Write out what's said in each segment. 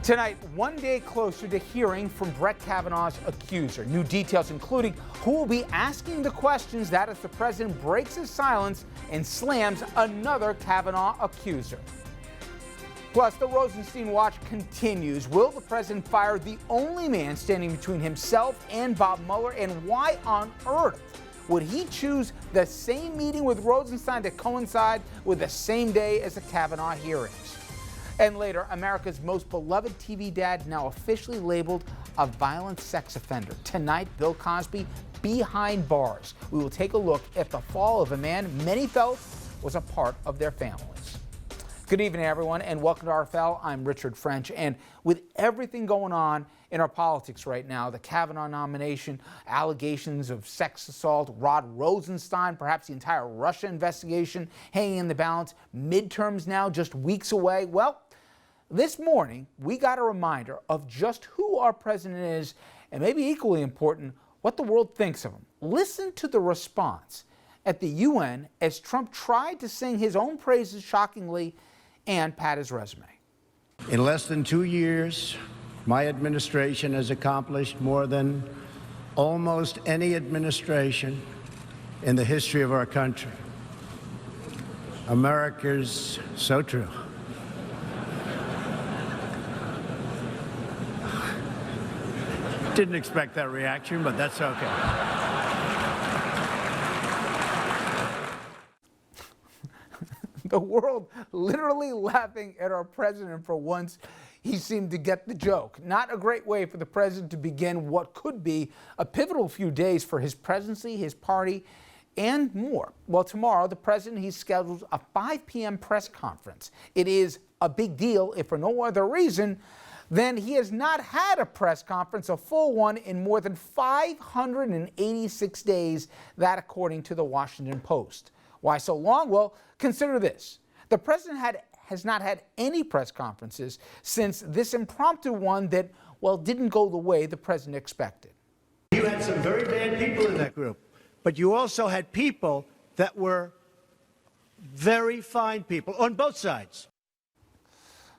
Tonight, one day closer to hearing from Brett Kavanaugh's accuser. New details including who will be asking the questions that as the president breaks his silence and slams another Kavanaugh accuser. Plus, the Rosenstein watch continues. Will the president fire the only man standing between himself and Bob Mueller? And why on earth would he choose the same meeting with Rosenstein to coincide with the same day as the Kavanaugh hearings? And later, America's most beloved TV dad now officially labeled a violent sex offender. Tonight, Bill Cosby behind bars. We will take a look at the fall of a man many felt was a part of their families. Good evening, everyone, and welcome to RFL. I'm Richard French, and with everything going on in our politics right now, the Kavanaugh nomination, allegations of sex assault, Rod Rosenstein, perhaps the entire Russia investigation hanging in the balance, midterms now just weeks away. Well, this morning, we got a reminder of just who our president is, and maybe equally important, what the world thinks of him. Listen to the response at the UN as Trump tried to sing his own praises shockingly and pad his resume. In less than 2 years, my administration has accomplished more than almost any administration in the history of our country. America's so true. Didn't expect that reaction, but that's okay. The world literally laughing at our president for once. He seemed to get the joke. Not a great way for the president to begin what could be a pivotal few days for his presidency, his party, and more. Well, tomorrow, the president, he's scheduled a 5 p.m. press conference. It is a big deal, if for no other reason than he has not had a press conference, a full one, in more than 586 days, that according to the Washington Post. Why so long? Well, consider this. The president has not had any press conferences since this impromptu one that, well, didn't go the way the president expected. You had some very bad people in that group, but you also had people that were very fine people on both sides.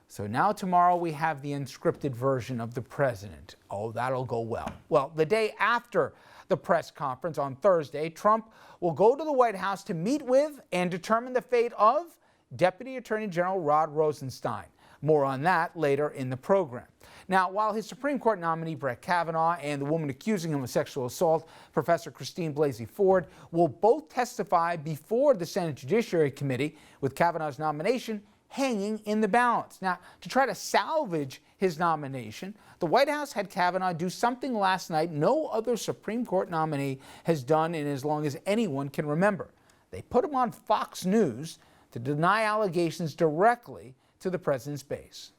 So now tomorrow we have the unscripted version of the president. Oh, that'll go well. Well, the day after the press conference on Thursday, Trump will go to the White House to meet with and determine the fate of Deputy Attorney General Rod Rosenstein. More on that later in the program. Now, while his Supreme Court nominee Brett Kavanaugh and the woman accusing him of sexual assault, Professor Christine Blasey Ford, will both testify before the Senate Judiciary Committee, with Kavanaugh's nomination hanging in the balance. Now, to try to salvage his nomination, the White House had Kavanaugh do something last night no other Supreme Court nominee has done in as long as anyone can remember. They put him on Fox News to deny allegations directly to the president's base.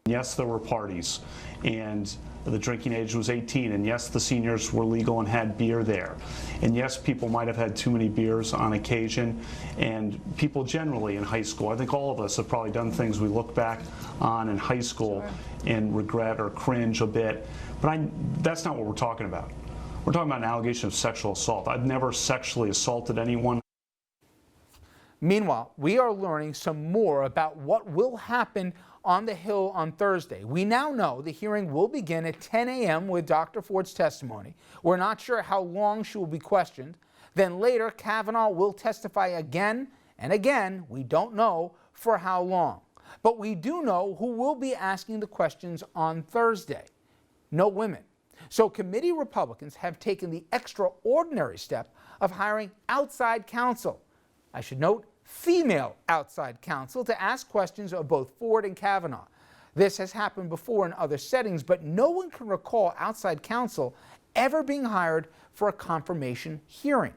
Yes, there were parties, and the drinking age was 18, and yes, the seniors were legal and had beer there. And yes, people might have had too many beers on occasion, and people generally in high school, I think all of us have probably done things we look back on in high school and regret or cringe a bit, but that's not what we're talking about. We're talking about an allegation of sexual assault. I've never sexually assaulted anyone. Meanwhile, we are learning some more about what will happen on the Hill on Thursday. We now know the hearing will begin at 10 a.m. with Dr. Ford's testimony. We're not sure how long she will be questioned. Then later, Kavanaugh will testify again and again. We don't know for how long. But we do know who will be asking the questions on Thursday. No women. So committee Republicans have taken the extraordinary step of hiring outside counsel. I should note, female outside counsel to ask questions of both Ford and Kavanaugh. This has happened before in other settings, but no one can recall outside counsel ever being hired for a confirmation hearing.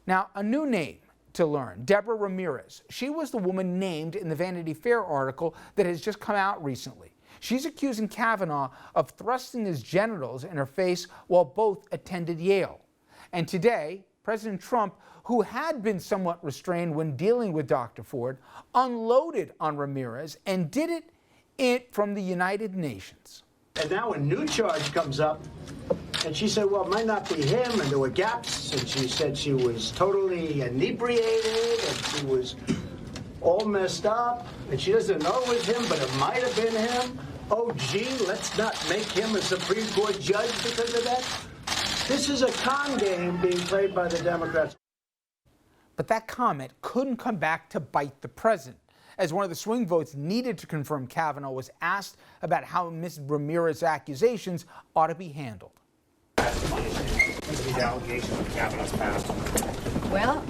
Now, a new name to learn, Deborah Ramirez. She was the woman named in the Vanity Fair article that has just come out recently. She's accusing Kavanaugh of thrusting his genitals in her face while both attended Yale. And today, President Trump, who had been somewhat restrained when dealing with Dr. Ford, unloaded on Ramirez and did it from the United Nations. And now a new charge comes up, and she said, well, it might not be him, and there were gaps, and she said she was totally inebriated, and she was all messed up, and she doesn't know it was him, but it might have been him. oh, gee, let's not make him a Supreme Court judge because of that. This is a con game being played by the Democrats. But that comment couldn't come back to bite the president, as one of the swing votes needed to confirm Kavanaugh was asked about how Ms. Ramirez's accusations ought to be handled. These allegations of Kavanaugh's past. Well,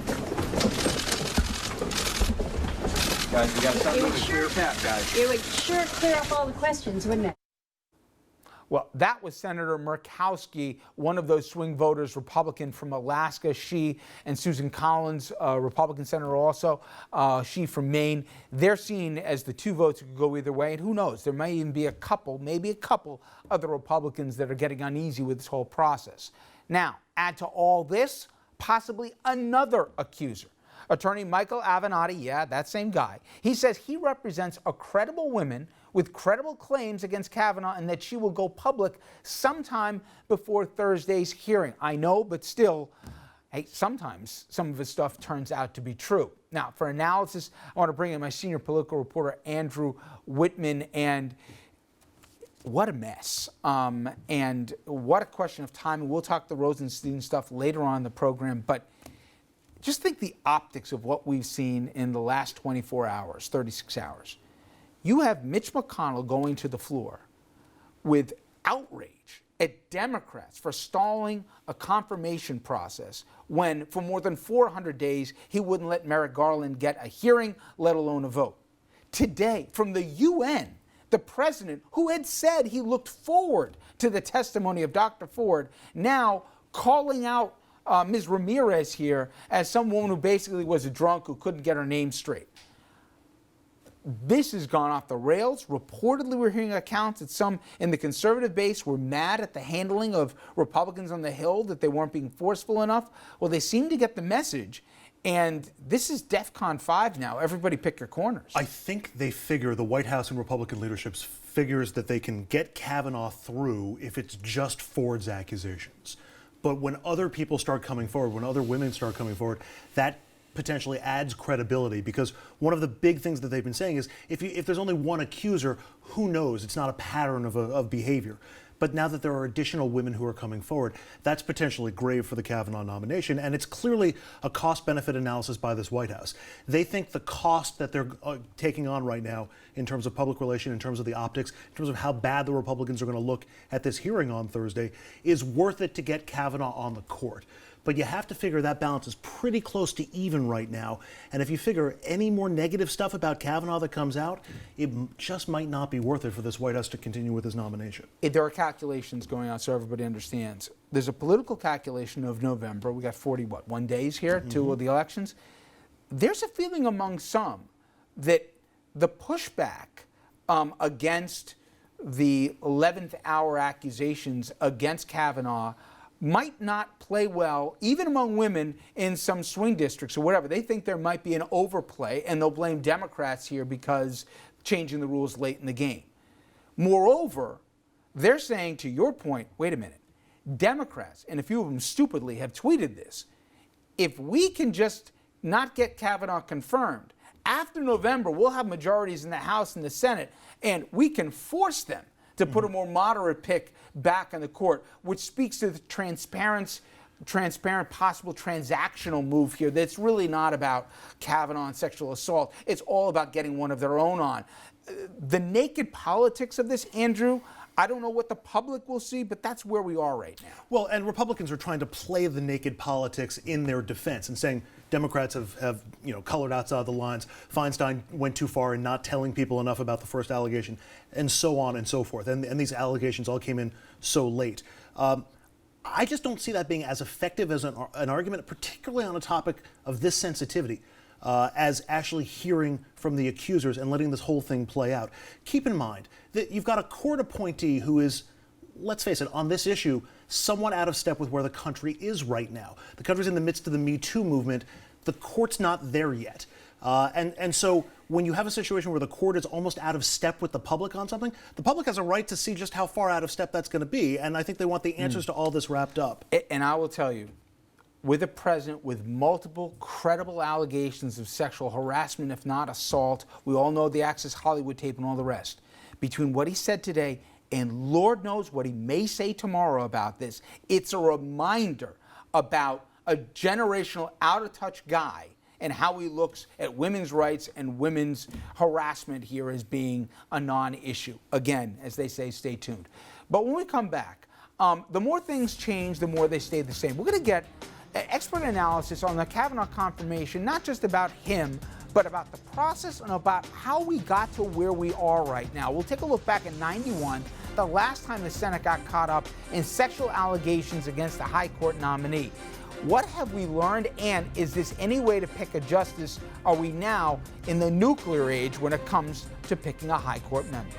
Guys, we got something to clear path, guys. it would sure clear up all the questions, wouldn't it? Well, that was Senator Murkowski, one of those swing voters, Republican from Alaska. She and Susan Collins, Republican senator also, she from Maine. They're seen as the two votes that could go either way. And who knows, there may even be maybe a couple other Republicans that are getting uneasy with this whole process. Now, add to all this, possibly another accuser. Attorney Michael Avenatti, yeah, that same guy. He says he represents a credible woman with credible claims against Kavanaugh and that she will go public sometime before Thursday's hearing. I know, but still, hey, sometimes some of his stuff turns out to be true. Now, for analysis, I want to bring in my senior political reporter, Andrew Whitman, and what a mess. And what a question of timing. We'll talk the Rosenstein stuff later on in the program, but just think the optics of what we've seen in the last 24 hours, 36 hours. You have Mitch McConnell going to the floor with outrage at Democrats for stalling a confirmation process when, for more than 400 days, he wouldn't let Merrick Garland get a hearing, let alone a vote. Today, from the UN, the president, who had said he looked forward to the testimony of Dr. Ford, now calling out Ms. Ramirez here as some woman who basically was a drunk who couldn't get her name straight. This has gone off the rails. Reportedly, we're hearing accounts that some in the conservative base were mad at the handling of Republicans on the Hill, that they weren't being forceful enough. Well, they seem to get the message. And this is DEFCON 5 now. Everybody pick your corners. I think they figure, the White House and Republican leadership figures that they can get Kavanaugh through if it's just Ford's accusations. But when other people start coming forward, when other women start coming forward, that potentially adds credibility, because one of the big things that they've been saying is if there's only one accuser, who knows? It's not a pattern of behavior. But now that there are additional women who are coming forward, that's potentially grave for the Kavanaugh nomination, and it's clearly a cost-benefit analysis by this White House. They think the cost that they're taking on right now in terms of public relation, in terms of the optics, in terms of how bad the Republicans are going to look at this hearing on Thursday, is worth it to get Kavanaugh on the court. But you have to figure that balance is pretty close to even right now. And if you figure any more negative stuff about Kavanaugh that comes out, it just might not be worth it for this White House to continue with his nomination. There are calculations going on so everybody understands. There's a political calculation of November. We got 41 days here to the elections. There's a feeling among some that the pushback against the 11th hour accusations against Kavanaugh might not play well, even among women in some swing districts or whatever. They think there might be an overplay, and they'll blame Democrats here because changing the rules late in the game. Moreover, they're saying, to your point, wait a minute, Democrats, and a few of them stupidly have tweeted this, if we can just not get Kavanaugh confirmed, after November, we'll have majorities in the House and the Senate, and we can force them to put a more moderate pick back on the court, which speaks to the transparent, possible transactional move here that's really not about Kavanaugh and sexual assault. It's all about getting one of their own on. The naked politics of this, Andrew, I don't know what the public will see, but that's where we are right now. Well, and Republicans are trying to play the naked politics in their defense and saying Democrats have colored outside the lines. Feinstein went too far in not telling people enough about the first allegation, and so on and so forth. And these allegations all came in so late. I just don't see that being as effective as an argument, particularly on a topic of this sensitivity, as actually hearing from the accusers and letting this whole thing play out. Keep in mind that you've got a court appointee who is, let's face it, on this issue, somewhat out of step with where the country is right now. The country's in the midst of the Me Too movement. The court's not there yet. And so when you have a situation where the court is almost out of step with the public on something, the public has a right to see just how far out of step that's going to be. And I think they want the answers to all this wrapped up. And I will tell you, with a president with multiple credible allegations of sexual harassment, if not assault, we all know the Access Hollywood tape and all the rest. between what he said today and Lord knows what he may say tomorrow about this. It's a reminder about a generational out-of-touch guy and how he looks at women's rights and women's harassment here as being a non-issue. Again, as they say, stay tuned. But when we come back, the more things change, the more they stay the same. We're going to get expert analysis on the Kavanaugh confirmation, not just about him, but about the process and about how we got to where we are right now. We'll take a look back at '91, the last time the Senate got caught up in sexual allegations against the high court nominee. What have we learned, and is this any way to pick a justice? Are we now in the nuclear age when it comes to picking a high court member?